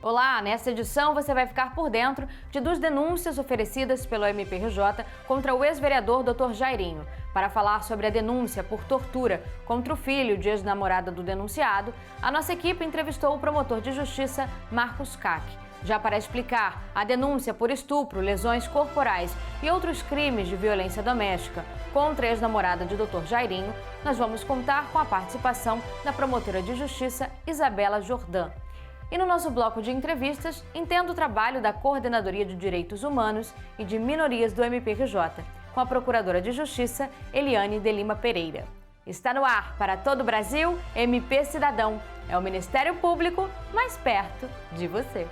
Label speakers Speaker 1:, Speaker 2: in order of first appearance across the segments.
Speaker 1: Olá, nesta edição você vai ficar por dentro de duas denúncias oferecidas pelo MPRJ contra o ex-vereador Dr. Jairinho. Para falar sobre a denúncia por tortura contra o filho de ex-namorada do denunciado, a nossa equipe entrevistou o promotor de justiça Marcos Cac. Já para explicar a denúncia por estupro, lesões corporais e outros crimes de violência doméstica contra a ex-namorada de Dr. Jairinho, nós vamos contar com a participação da promotora de justiça Isabela Jordan. E no nosso bloco de entrevistas, entenda o trabalho da Coordenadoria de Direitos Humanos e de Minorias do MPRJ, com a Procuradora de Justiça, Eliane de Lima Pereira. Está no ar para todo o Brasil, MP Cidadão. É o Ministério Público mais perto de você.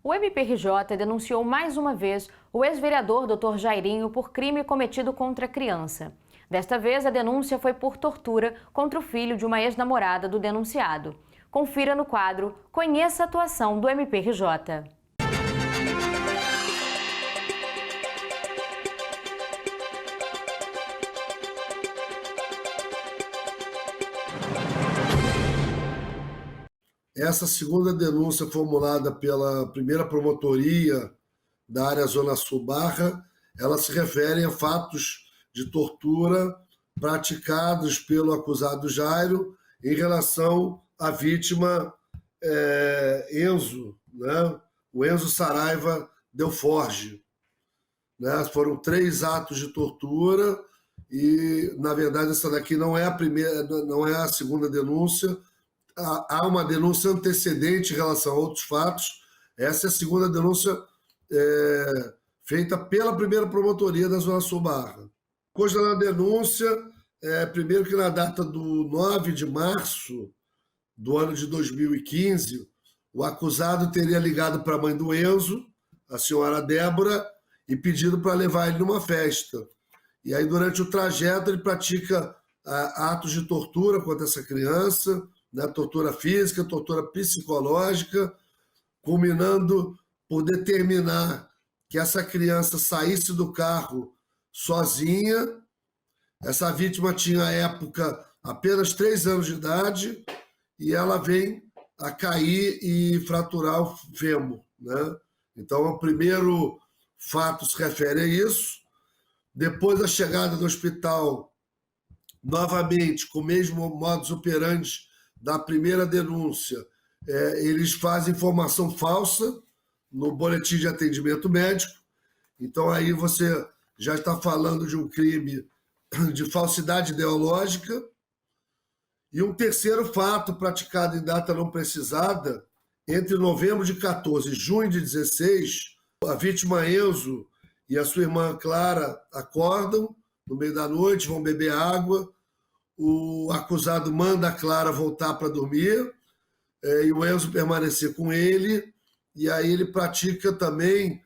Speaker 1: O MPRJ denunciou mais uma vez o ex-vereador Dr. Jairinho por crime cometido contra criança. Desta vez, a denúncia foi por tortura contra o filho de uma ex-namorada do denunciado. Confira no quadro Conheça a atuação do MPRJ.
Speaker 2: Essa segunda denúncia formulada pela primeira promotoria da área Zona Sul Barra, ela se refere a fatos de tortura praticados pelo acusado Jairo em relação à vítima Enzo, né? O Enzo Saraiva Delforge. Né? Foram 3 atos de tortura e, na verdade, essa daqui não é a primeira, não é a segunda denúncia. Há uma denúncia antecedente em relação a outros fatos. Essa é a segunda denúncia feita pela primeira promotoria da Zona Sul Barra. Coisa na denúncia, primeiro que na data do 9 de março do ano de 2015, o acusado teria ligado para a mãe do Enzo, a senhora Débora, e pedido para levar ele numa festa. E aí, durante o trajeto, ele pratica atos de tortura contra essa criança, né, tortura física, tortura psicológica, culminando por determinar que essa criança saísse do carro sozinha. Essa vítima tinha, à época, apenas 3 anos de idade e ela vem a cair e fraturar o fêmur. Né? Então, o primeiro fato se refere a isso. Depois da chegada do hospital, novamente, com o mesmo modus operandi da primeira denúncia, eles fazem informação falsa no boletim de atendimento médico. Então, aí você já está falando de um crime de falsidade ideológica. E um terceiro fato praticado em data não precisada, entre novembro de 14 e junho de 16, a vítima Enzo e a sua irmã Clara acordam no meio da noite, vão beber água. O acusado manda a Clara voltar para dormir e o Enzo permanecer com ele. E aí ele pratica também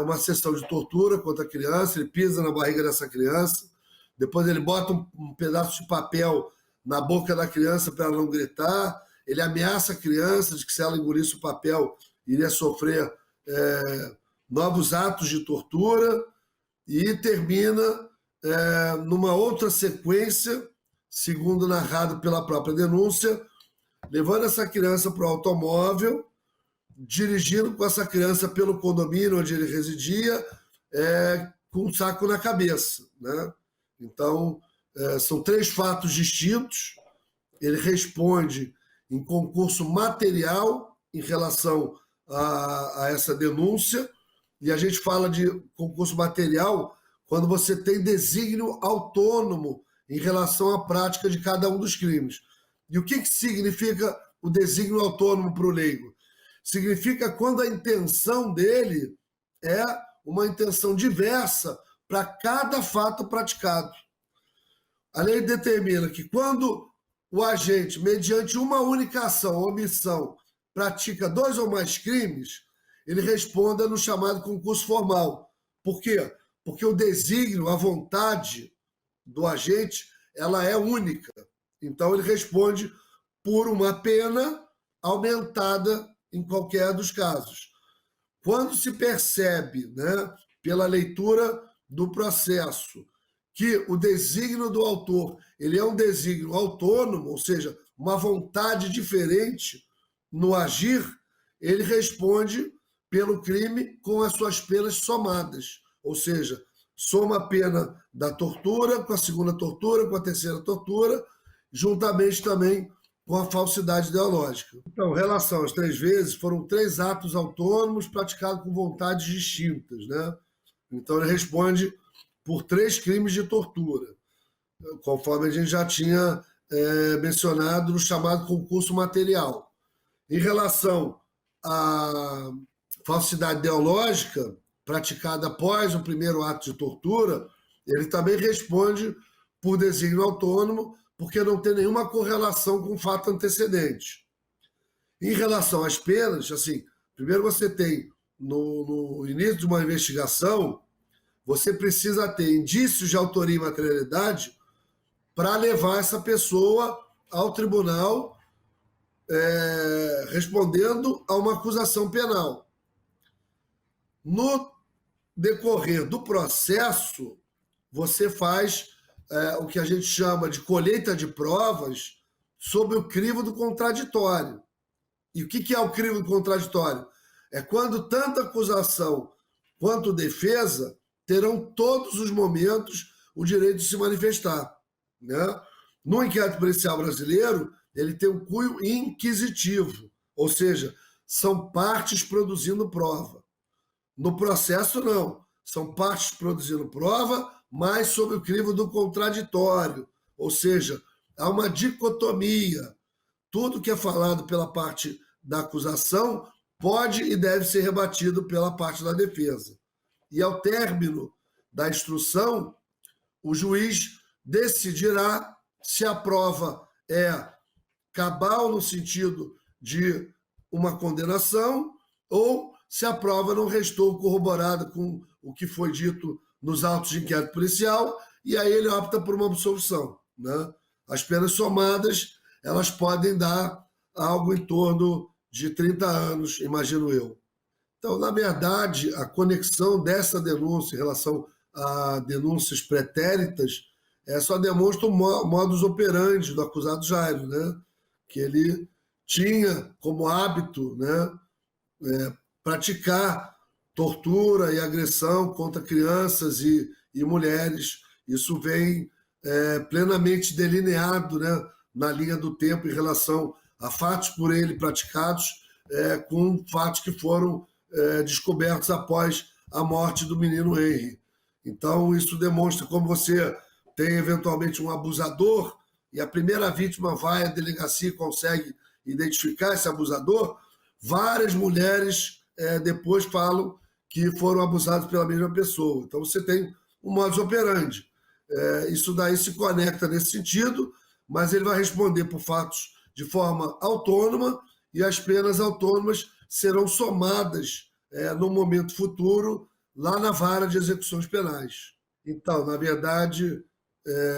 Speaker 2: uma sessão de tortura contra a criança, ele pisa na barriga dessa criança, depois ele bota um pedaço de papel na boca da criança para ela não gritar, ele ameaça a criança de que se ela engolisse o papel iria sofrer novos atos de tortura e termina numa outra sequência, segundo narrado pela própria denúncia, levando essa criança para o automóvel, dirigindo com essa criança pelo condomínio onde ele residia, com um saco na cabeça. Né? Então, são 3 fatos distintos. Ele responde em concurso material em relação a essa denúncia, e a gente fala de concurso material quando você tem desígnio autônomo em relação à prática de cada um dos crimes. E o que significa o desígnio autônomo para o leigo? Significa quando a intenção dele é uma intenção diversa para cada fato praticado. A lei determina que quando o agente, mediante uma única ação ou omissão, pratica 2 ou mais crimes, ele responda no chamado concurso formal. Por quê? Porque o desígnio, a vontade do agente, ela é única. Então, ele responde por uma pena aumentada em qualquer dos casos. Quando se percebe, né, pela leitura do processo, que o desígnio do autor ele é um desígnio autônomo, ou seja, uma vontade diferente no agir, ele responde pelo crime com as suas penas somadas, ou seja, soma a pena da tortura com a segunda tortura, com a terceira tortura, juntamente também com a falsidade ideológica. Então, em relação às 3 vezes, foram 3 atos autônomos praticados com vontades distintas, né? Então, ele responde por 3 crimes de tortura, conforme a gente já tinha mencionado no chamado concurso material. Em relação à falsidade ideológica, praticada após o primeiro ato de tortura, ele também responde por desígnio autônomo, porque não tem nenhuma correlação com o fato antecedente. Em relação às penas, assim, primeiro você tem, no início de uma investigação, você precisa ter indícios de autoria e materialidade para levar essa pessoa ao tribunal respondendo a uma acusação penal. No decorrer do processo, você faz o que a gente chama de colheita de provas sobre o crivo do contraditório. E o que é o crivo do contraditório? É quando tanto a acusação quanto a defesa terão todos os momentos o direito de se manifestar, né? No inquérito policial brasileiro, ele tem um cunho inquisitivo, ou seja, são partes produzindo prova. No processo, não. São partes produzindo prova, mas sob o crivo do contraditório, ou seja, há uma dicotomia. Tudo que é falado pela parte da acusação pode e deve ser rebatido pela parte da defesa. E ao término da instrução, o juiz decidirá se a prova é cabal no sentido de uma condenação ou se a prova não restou corroborada com o que foi dito nos autos de inquérito policial, e aí ele opta por uma absolvição, né? As penas somadas, elas podem dar algo em torno de 30 anos, imagino eu. Então, na verdade, a conexão dessa denúncia em relação a denúncias pretéritas só demonstra o modus operandi do acusado Jairo, né? Que ele tinha como hábito, né, praticar tortura e agressão contra crianças e mulheres. Isso vem plenamente delineado, né, na linha do tempo em relação a fatos por ele praticados com fatos que foram descobertos após a morte do menino Henry. Então, isso demonstra como você tem eventualmente um abusador e a primeira vítima vai à delegacia e consegue identificar esse abusador, várias mulheres depois falam que foram abusadas pela mesma pessoa. Então, você tem um modus operandi. Isso daí se conecta nesse sentido, mas ele vai responder por fatos de forma autônoma e as penas autônomas serão somadas no momento futuro lá na vara de execuções penais. Então, na verdade,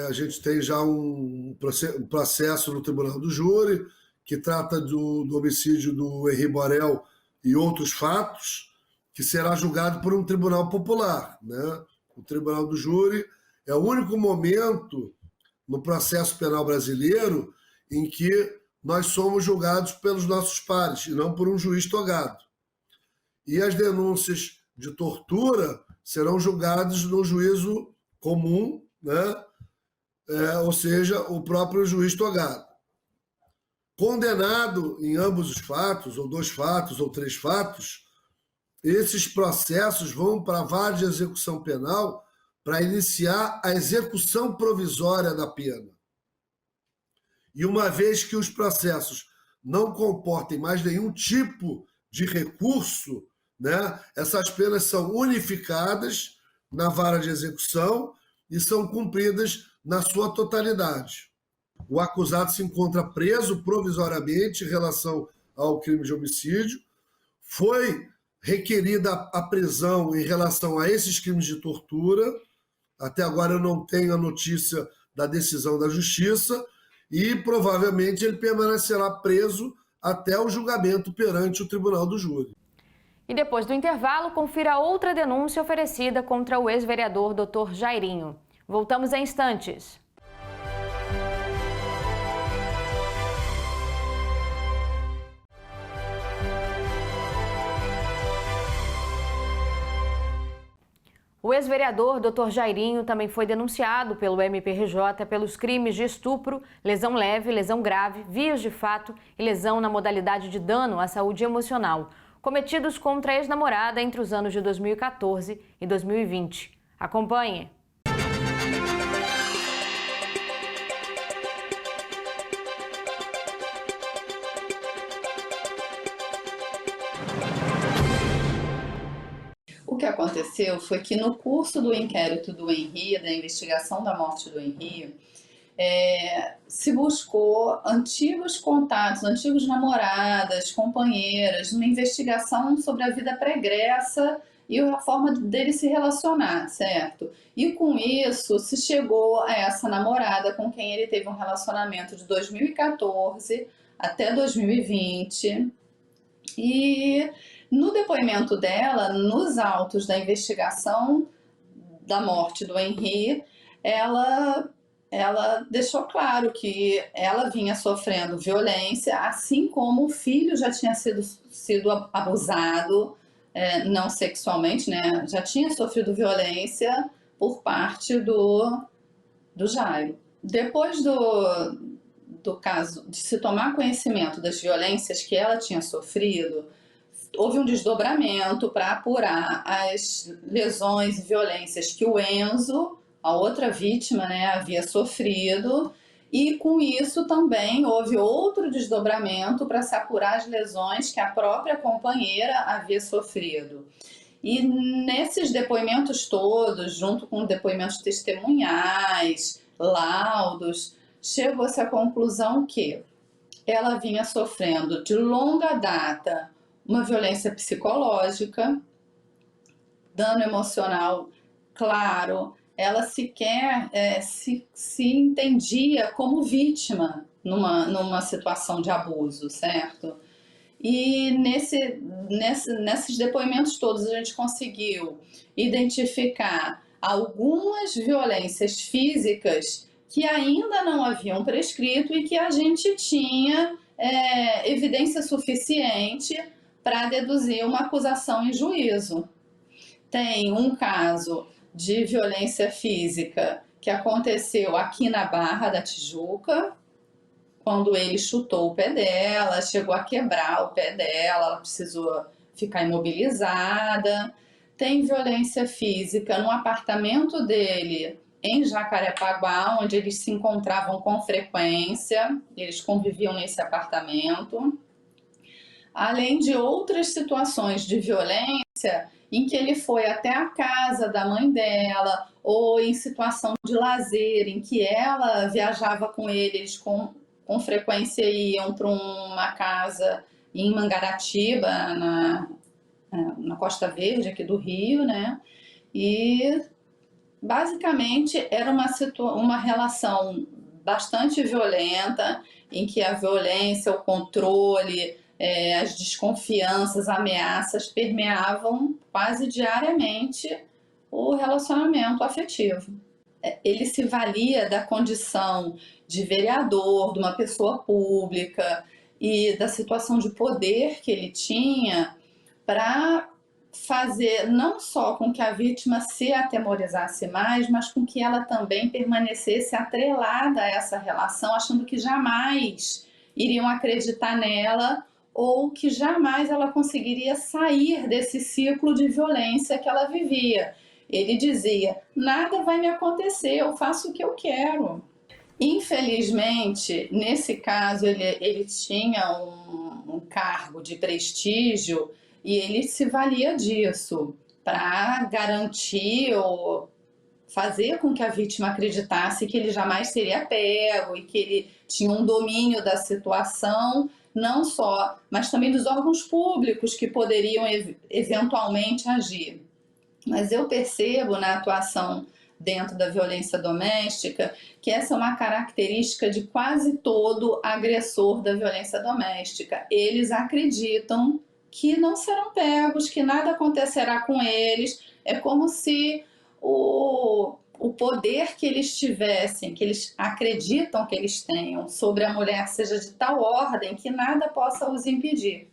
Speaker 2: a gente tem já um processo no Tribunal do Júri que trata do homicídio do Henry Borel e outros fatos, que será julgado por um tribunal popular, né? O Tribunal do Júri é o único momento no processo penal brasileiro em que nós somos julgados pelos nossos pares e não por um juiz togado. E as denúncias de tortura serão julgadas no juízo comum, né? Ou seja, o próprio juiz togado. Condenado em ambos os fatos, ou 2 fatos, ou 3 fatos, esses processos vão para a vara de execução penal para iniciar a execução provisória da pena. E uma vez que os processos não comportem mais nenhum tipo de recurso, né, essas penas são unificadas na vara de execução e são cumpridas na sua totalidade. O acusado se encontra preso provisoriamente em relação ao crime de homicídio, foi requerida a prisão em relação a esses crimes de tortura, até agora eu não tenho a notícia da decisão da Justiça, e provavelmente ele permanecerá preso até o julgamento perante o Tribunal do Júri.
Speaker 1: E depois do intervalo, confira outra denúncia oferecida contra o ex-vereador Dr. Jairinho. Voltamos em instantes. O ex-vereador Dr. Jairinho também foi denunciado pelo MPRJ pelos crimes de estupro, lesão leve, lesão grave, vias de fato e lesão na modalidade de dano à saúde emocional, cometidos contra a ex-namorada entre os anos de 2014 e 2020. Acompanhe.
Speaker 3: O que aconteceu foi que no curso do inquérito do Henri, da investigação da morte do Henri, se buscou antigos contatos, antigos namoradas, companheiras, numa investigação sobre a vida pregressa e a forma dele se relacionar, certo? E com isso se chegou a essa namorada com quem ele teve um relacionamento de 2014 até 2020 e no depoimento dela, nos autos da investigação da morte do Henri, ela deixou claro que ela vinha sofrendo violência, assim como o filho já tinha sido abusado, não sexualmente, né? Já tinha sofrido violência por parte do Jairo. Depois do caso de se tomar conhecimento das violências que ela tinha sofrido, houve um desdobramento para apurar as lesões e violências que o Enzo, a outra vítima, né, havia sofrido, e com isso também houve outro desdobramento para se apurar as lesões que a própria companheira havia sofrido. E nesses depoimentos todos, junto com depoimentos testemunhais, laudos, chegou-se à conclusão que ela vinha sofrendo de longa data uma violência psicológica, dano emocional, claro, ela sequer se entendia como vítima numa situação de abuso, certo? E nesses depoimentos todos a gente conseguiu identificar algumas violências físicas que ainda não haviam prescrito e que a gente tinha evidência suficiente para deduzir uma acusação em juízo. Tem um caso de violência física que aconteceu aqui na Barra da Tijuca, quando ele chutou o pé dela, chegou a quebrar o pé dela, ela precisou ficar imobilizada. Tem violência física no apartamento dele em Jacarepaguá, onde eles se encontravam com frequência, eles conviviam nesse apartamento. Além de outras situações de violência em que ele foi até a casa da mãe dela, ou em situação de lazer, em que ela viajava com ele, eles com frequência iam para uma casa em Mangaratiba, na Costa Verde, aqui do Rio, né? E basicamente era uma relação bastante violenta, em que a violência, o controle, as desconfianças, ameaças permeavam quase diariamente o relacionamento afetivo. Ele se valia da condição de vereador, de uma pessoa pública e da situação de poder que ele tinha para fazer não só com que a vítima se atemorizasse mais, mas com que ela também permanecesse atrelada a essa relação, achando que jamais iriam acreditar nela ou que jamais ela conseguiria sair desse ciclo de violência que ela vivia. Ele dizia, nada vai me acontecer, eu faço o que eu quero. Infelizmente, nesse caso, ele tinha um cargo de prestígio e ele se valia disso para garantir ou fazer com que a vítima acreditasse que ele jamais seria pego e que ele tinha um domínio da situação, não só, mas também dos órgãos públicos que poderiam eventualmente agir. Mas eu percebo na atuação dentro da violência doméstica que essa é uma característica de quase todo agressor da violência doméstica. Eles acreditam que não serão pegos, que nada acontecerá com eles. É como se o o poder que eles tivessem, que eles acreditam que eles tenham sobre a mulher seja de tal ordem que nada possa os impedir.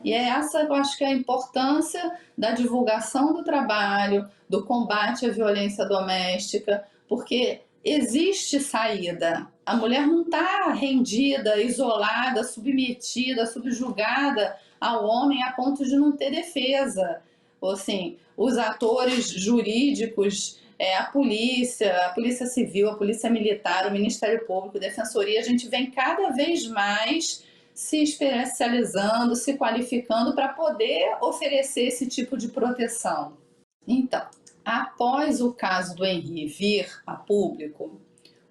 Speaker 3: E é essa, eu acho que é a importância da divulgação do trabalho, do combate à violência doméstica, porque existe saída. A mulher não está rendida, isolada, submetida, subjugada ao homem a ponto de não ter defesa. Ou assim, os atores jurídicos, a polícia civil, a polícia militar, o Ministério Público, a Defensoria, a gente vem cada vez mais se especializando, se qualificando para poder oferecer esse tipo de proteção. Então, após o caso do Henri vir a público,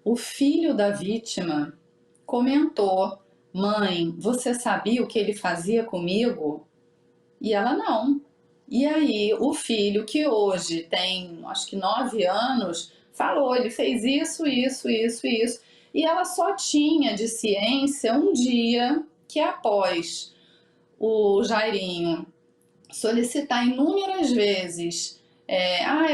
Speaker 3: o filho da vítima comentou: mãe, você sabia o que ele fazia comigo? E ela não. E aí o filho, que hoje tem acho que 9 anos, falou: ele fez isso, isso, isso, isso. E ela só tinha de ciência um dia que, após o Jairinho solicitar inúmeras vezes: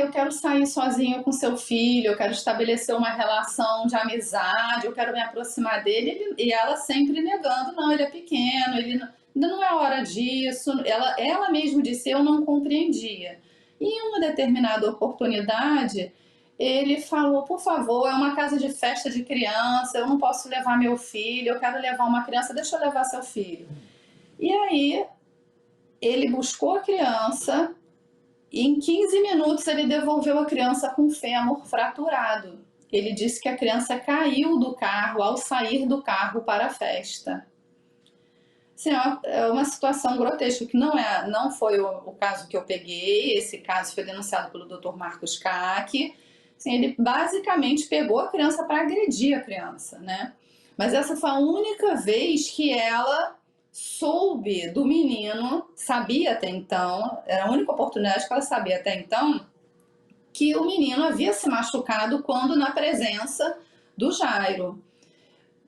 Speaker 3: eu quero sair sozinho com seu filho, eu quero estabelecer uma relação de amizade, eu quero me aproximar dele, e ela sempre negando: não, ele é pequeno, ainda não é hora disso. Ela mesma disse: eu não compreendia. E em uma determinada oportunidade, ele falou: por favor, é uma casa de festa de criança, eu não posso levar meu filho, eu quero levar uma criança, deixa eu levar seu filho. E aí ele buscou a criança e em 15 minutos ele devolveu a criança com o fêmur fraturado. Ele disse que a criança caiu do carro ao sair do carro para a festa. Assim, é uma situação grotesca, que não foi o caso que eu peguei. Esse caso foi denunciado pelo Dr. Marcos Caque. Assim, ele basicamente pegou a criança para agredir a criança, né? Mas essa foi a única vez que ela soube do menino, sabia até então, era a única oportunidade que ela sabia até então, que o menino havia se machucado quando na presença do Jairo.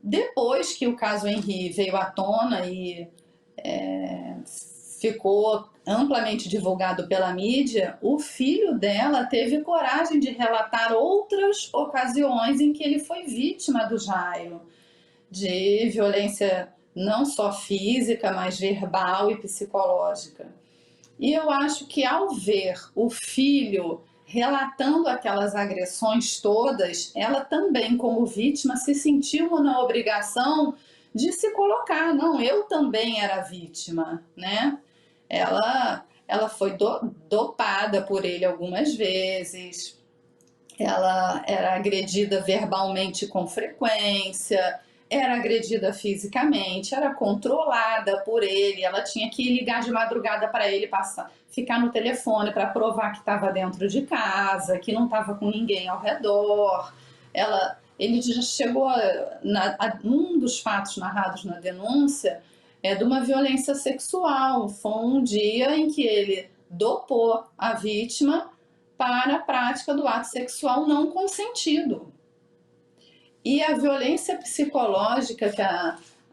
Speaker 3: Depois que o caso Henri veio à tona e ficou amplamente divulgado pela mídia, o filho dela teve coragem de relatar outras ocasiões em que ele foi vítima do Jairo, de violência não só física, mas verbal e psicológica. E eu acho que, ao ver o filho relatando aquelas agressões todas, ela também, como vítima, se sentiu na obrigação de se colocar: não, eu também era vítima, né? Ela foi dopada por ele algumas vezes, ela era agredida verbalmente com frequência, era agredida fisicamente, era controlada por ele, ela tinha que ligar de madrugada para ele, ficar no telefone para provar que estava dentro de casa, que não estava com ninguém ao redor. Ele já chegou um dos fatos narrados na denúncia de uma violência sexual. Foi um dia em que ele dopou a vítima para a prática do ato sexual não consentido. E a violência psicológica que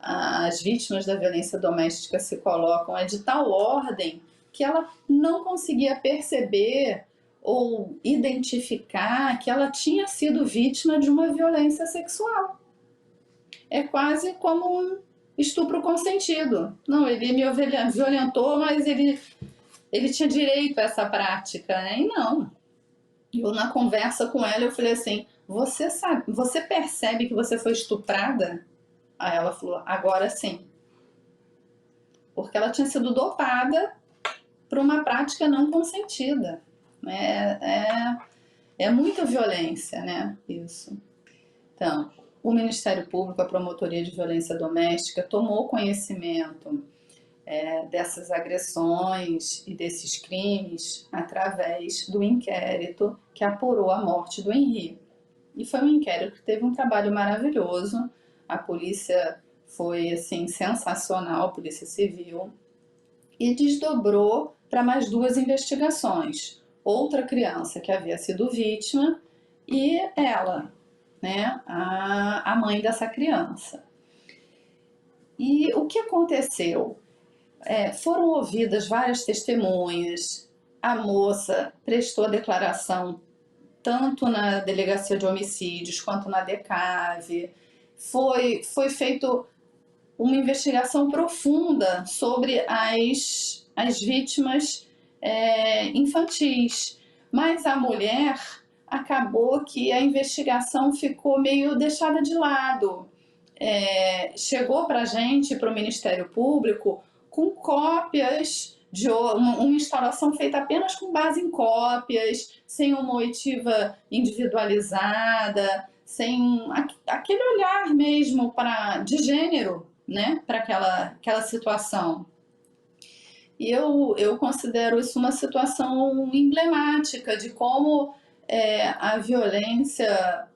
Speaker 3: as vítimas da violência doméstica se colocam é de tal ordem que ela não conseguia perceber ou identificar que ela tinha sido vítima de uma violência sexual. É quase como um estupro consentido. Não, ele me violentou, mas ele tinha direito a essa prática, né? E não. Eu, na conversa com ela, eu falei assim: você percebe que você foi estuprada? Aí ela falou: agora sim. Porque ela tinha sido dopada por uma prática não consentida. É muita violência, né? Isso. Então, o Ministério Público, a Promotoria de Violência Doméstica, tomou conhecimento dessas agressões e desses crimes através do inquérito que apurou a morte do Henri. E foi um inquérito que teve um trabalho maravilhoso. A polícia foi assim sensacional, a Polícia Civil, e desdobrou para mais 2 investigações. Outra criança que havia sido vítima e ela, né, a mãe dessa criança. E o que aconteceu? Foram ouvidas várias testemunhas, a moça prestou declaração tanto na Delegacia de Homicídios quanto na DECAV. Foi feito uma investigação profunda sobre as vítimas infantis, mas a mulher acabou que a investigação ficou meio deixada de lado. Chegou para a gente, para o Ministério Público, com cópias de uma instalação feita apenas com base em cópias, sem uma oitiva individualizada, sem aquele olhar mesmo de gênero, né, para aquela situação. E eu considero isso uma situação emblemática de como a violência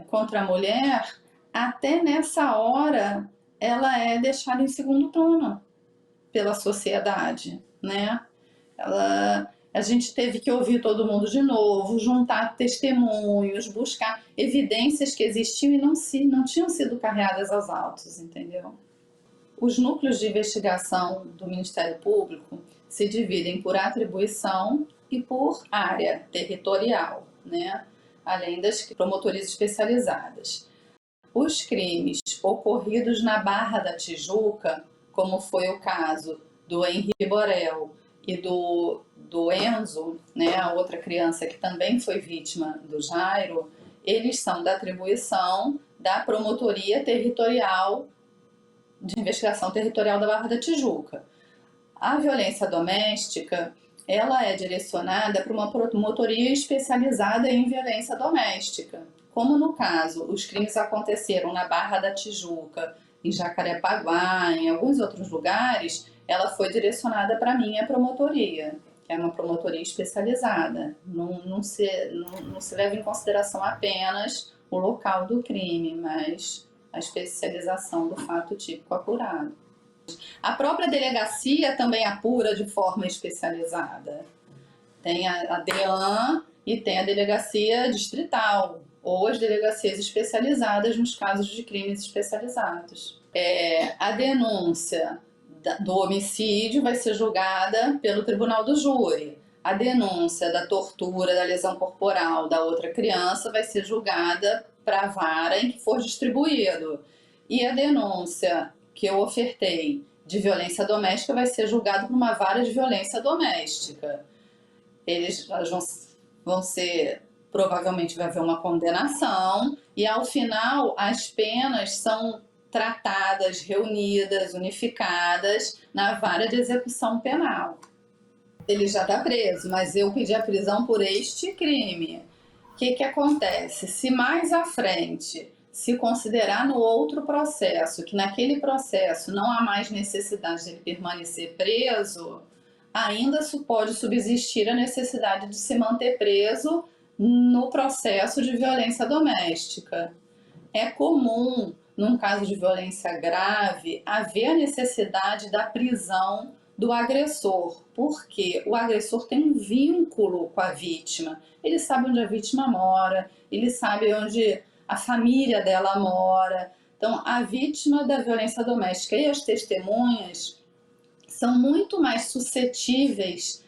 Speaker 3: contra a mulher, até nessa hora, ela é deixada em segundo plano pela sociedade, né? A gente teve que ouvir todo mundo de novo, juntar testemunhos, buscar evidências que existiam e não tinham sido carreadas aos autos, entendeu? Os núcleos de investigação do Ministério Público se dividem por atribuição e por área territorial, né? Além das promotorias especializadas. Os crimes ocorridos na Barra da Tijuca, como foi o caso do Henri Borel e do Enzo, né, a outra criança que também foi vítima do Jairo, eles são da atribuição da Promotoria Territorial de Investigação Territorial da Barra da Tijuca. A violência doméstica, ela é direcionada para uma promotoria especializada em violência doméstica. Como no caso, os crimes aconteceram na Barra da Tijuca, em Jacarepaguá, em alguns outros lugares, ela foi direcionada para a minha promotoria, que é uma promotoria especializada. Não se leva em consideração apenas o local do crime, mas a especialização do fato típico apurado. A própria delegacia também apura de forma especializada. Tem a DEAN e tem a delegacia distrital, ou as delegacias especializadas nos casos de crimes especializados. A denúncia do homicídio vai ser julgada pelo tribunal do júri. A denúncia da tortura, da lesão corporal da outra criança vai ser julgada para a vara em que for distribuído. E a denúncia que eu ofertei de violência doméstica vai ser julgada por uma vara de violência doméstica. Eles vão ser... Provavelmente vai haver uma condenação e, ao final, as penas são tratadas, reunidas, unificadas na vara de execução penal. Ele já está preso, mas eu pedi a prisão por este crime. O que acontece? Se mais à frente se considerar no outro processo, que naquele processo não há mais necessidade de ele permanecer preso, ainda pode subsistir a necessidade de se manter preso no processo de violência doméstica. É comum, num caso de violência grave, haver a necessidade da prisão do agressor, porque o agressor tem um vínculo com a vítima. Ele sabe onde a vítima mora, ele sabe onde a família dela mora. Então, a vítima da violência doméstica e as testemunhas são muito mais suscetíveis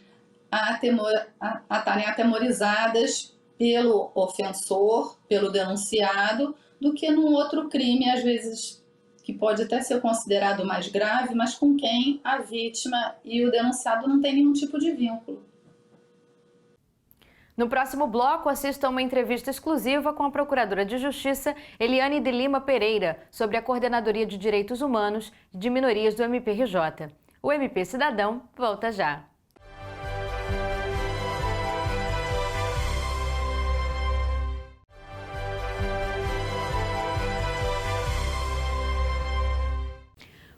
Speaker 3: a estarem atemorizadas pelo ofensor, pelo denunciado, do que num outro crime, às vezes, que pode até ser considerado mais grave, mas com quem a vítima e o denunciado não têm nenhum tipo de vínculo.
Speaker 1: No próximo bloco, assista a uma entrevista exclusiva com a Procuradora de Justiça, Eliane de Lima Pereira, sobre a Coordenadoria de Direitos Humanos de Minorias do MPRJ. O MP Cidadão volta já.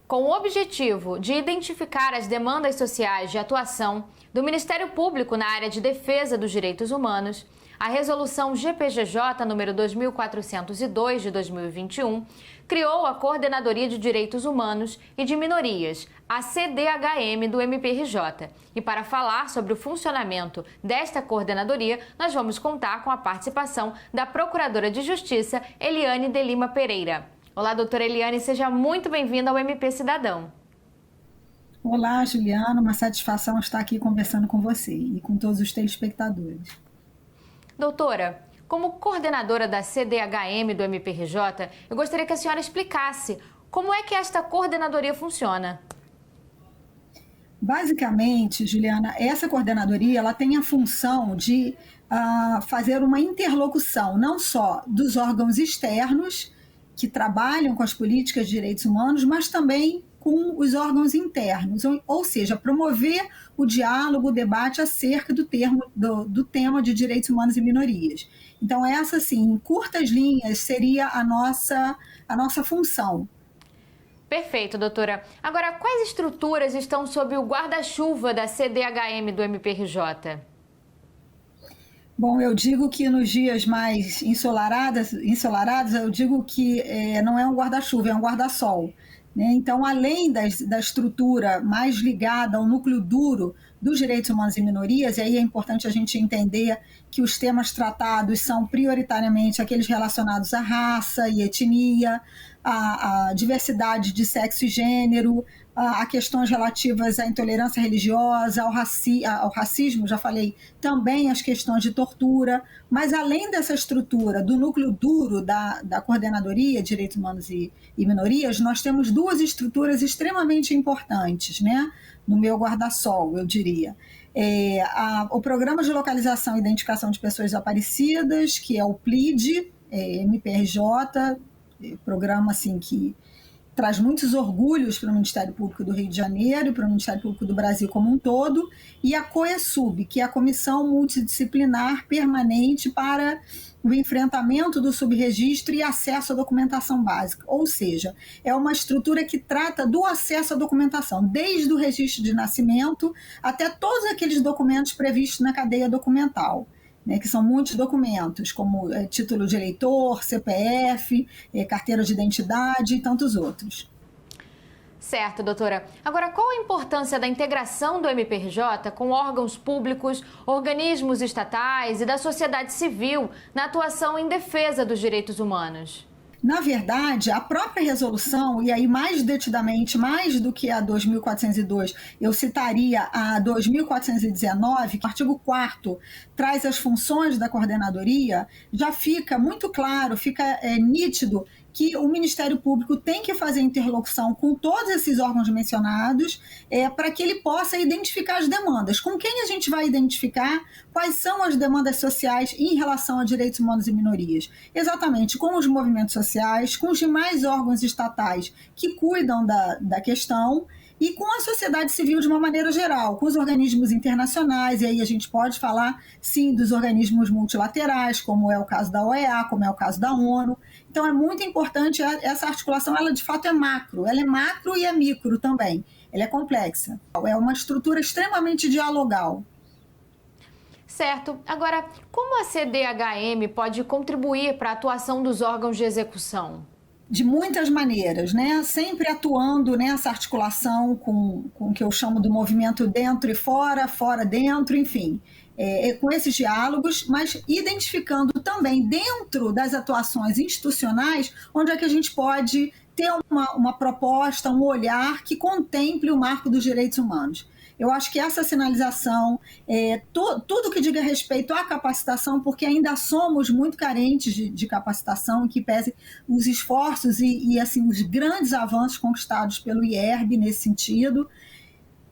Speaker 1: Com o objetivo de identificar as demandas sociais de atuação do Ministério Público na área de defesa dos direitos humanos, a Resolução GPGJ nº 2402 de 2021 criou a Coordenadoria de Direitos Humanos e de Minorias, a CDHM do MPRJ. E para falar sobre o funcionamento desta coordenadoria, nós vamos contar com a participação da Procuradora de Justiça, Eliane de Lima Pereira. Olá, doutora Eliane, seja muito bem-vinda ao MP Cidadão.
Speaker 4: Olá, Juliana, uma satisfação estar aqui conversando com você e com todos os telespectadores.
Speaker 1: Doutora, como coordenadora da CDHM do MPRJ, eu gostaria que a senhora explicasse como é que esta coordenadoria funciona.
Speaker 4: Basicamente, Juliana, essa coordenadoria ela tem a função de fazer uma interlocução não só dos órgãos externos que trabalham com as políticas de direitos humanos, mas também com os órgãos internos, ou seja, promover o diálogo, o debate acerca do tema de direitos humanos e minorias. Então, essa, sim, em curtas linhas, seria a nossa função.
Speaker 1: Perfeito, doutora. Agora, quais estruturas estão sob o guarda-chuva da CDHM do MPRJ?
Speaker 4: Bom, eu digo que nos dias mais ensolarados, eu digo que não é um guarda-chuva, é um guarda-sol. Né? Então, além da estrutura mais ligada ao núcleo duro dos direitos humanos e minorias, e aí é importante a gente entender que os temas tratados são prioritariamente aqueles relacionados à raça e etnia, à diversidade de sexo e gênero, a questões relativas à intolerância religiosa, ao racismo, já falei, também as questões de tortura, mas além dessa estrutura do núcleo duro da Coordenadoria de Direitos Humanos e Minorias, nós temos duas estruturas extremamente importantes, né? No meu guarda-sol, eu diria. O Programa de Localização e Identificação de Pessoas Desaparecidas, que é o PLID, MPRJ, programa assim, que traz muitos orgulhos para o Ministério Público do Rio de Janeiro e para o Ministério Público do Brasil como um todo, e a COESUB, que é a Comissão Multidisciplinar Permanente para o enfrentamento do subregistro e acesso à documentação básica, ou seja, é uma estrutura que trata do acesso à documentação, desde o registro de nascimento até todos aqueles documentos previstos na cadeia documental. Né, que são muitos documentos, como título de eleitor, CPF, carteira de identidade e tantos outros.
Speaker 1: Certo, doutora. Agora, qual a importância da integração do MPRJ com órgãos públicos, organismos estatais e da sociedade civil na atuação em defesa dos direitos humanos?
Speaker 4: Na verdade, a própria resolução, e aí mais detidamente, mais do que a 2.402, eu citaria a 2.419, que o artigo 4º traz as funções da coordenadoria, já fica muito claro, fica nítido que o Ministério Público tem que fazer interlocução com todos esses órgãos mencionados para que ele possa identificar as demandas. Com quem a gente vai identificar quais são as demandas sociais em relação a direitos humanos e minorias? Exatamente, com os movimentos sociais, com os demais órgãos estatais que cuidam da questão e com a sociedade civil de uma maneira geral, com os organismos internacionais, e aí a gente pode falar, sim, dos organismos multilaterais, como é o caso da OEA, como é o caso da ONU. Então é muito importante, essa articulação, ela de fato é macro, ela é macro e é micro também, ela é complexa. É uma estrutura extremamente dialogal.
Speaker 1: Certo. Agora, como a CDHM pode contribuir para a atuação dos órgãos de execução?
Speaker 4: De muitas maneiras, né? Sempre atuando nessa articulação com o que eu chamo do movimento dentro e fora, fora dentro, enfim, com esses diálogos, mas identificando também dentro das atuações institucionais onde é que a gente pode ter uma proposta, um olhar que contemple o marco dos direitos humanos. Eu acho que essa sinalização, tudo que diga respeito à capacitação, porque ainda somos muito carentes de capacitação, que pese os esforços e assim, os grandes avanços conquistados pelo IERB nesse sentido,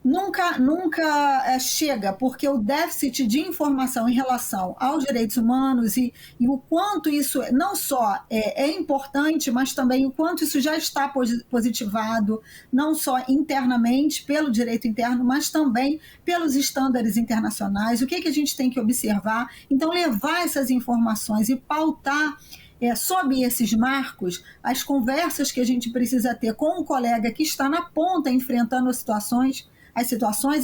Speaker 4: nunca chega, porque o déficit de informação em relação aos direitos humanos e o quanto isso não só é importante, mas também o quanto isso já está positivado, não só internamente pelo direito interno, mas também pelos estándares internacionais, o que a gente tem que observar. Então, levar essas informações e pautar sob esses marcos, as conversas que a gente precisa ter com o colega que está na ponta enfrentando as situações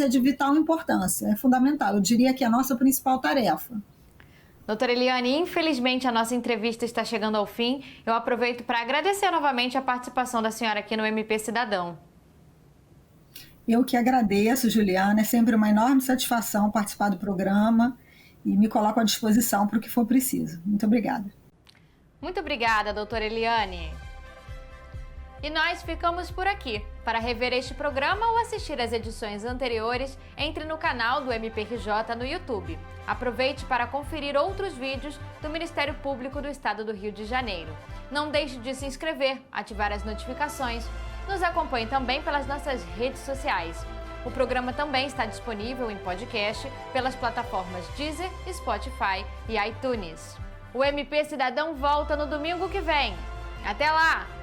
Speaker 4: é de vital importância, é fundamental. Eu diria que é a nossa principal tarefa.
Speaker 1: Doutora Eliane, infelizmente a nossa entrevista está chegando ao fim. Eu aproveito para agradecer novamente a participação da senhora aqui no MP Cidadão.
Speaker 4: Eu que agradeço, Juliana. É sempre uma enorme satisfação participar do programa e me coloco à disposição para o que for preciso. Muito obrigada.
Speaker 1: Muito obrigada, doutora Eliane. E nós ficamos por aqui. Para rever este programa ou assistir às edições anteriores, entre no canal do MPRJ no YouTube. Aproveite para conferir outros vídeos do Ministério Público do Estado do Rio de Janeiro. Não deixe de se inscrever, ativar as notificações. Nos acompanhe também pelas nossas redes sociais. O programa também está disponível em podcast pelas plataformas Deezer, Spotify e iTunes. O MP Cidadão volta no domingo que vem. Até lá!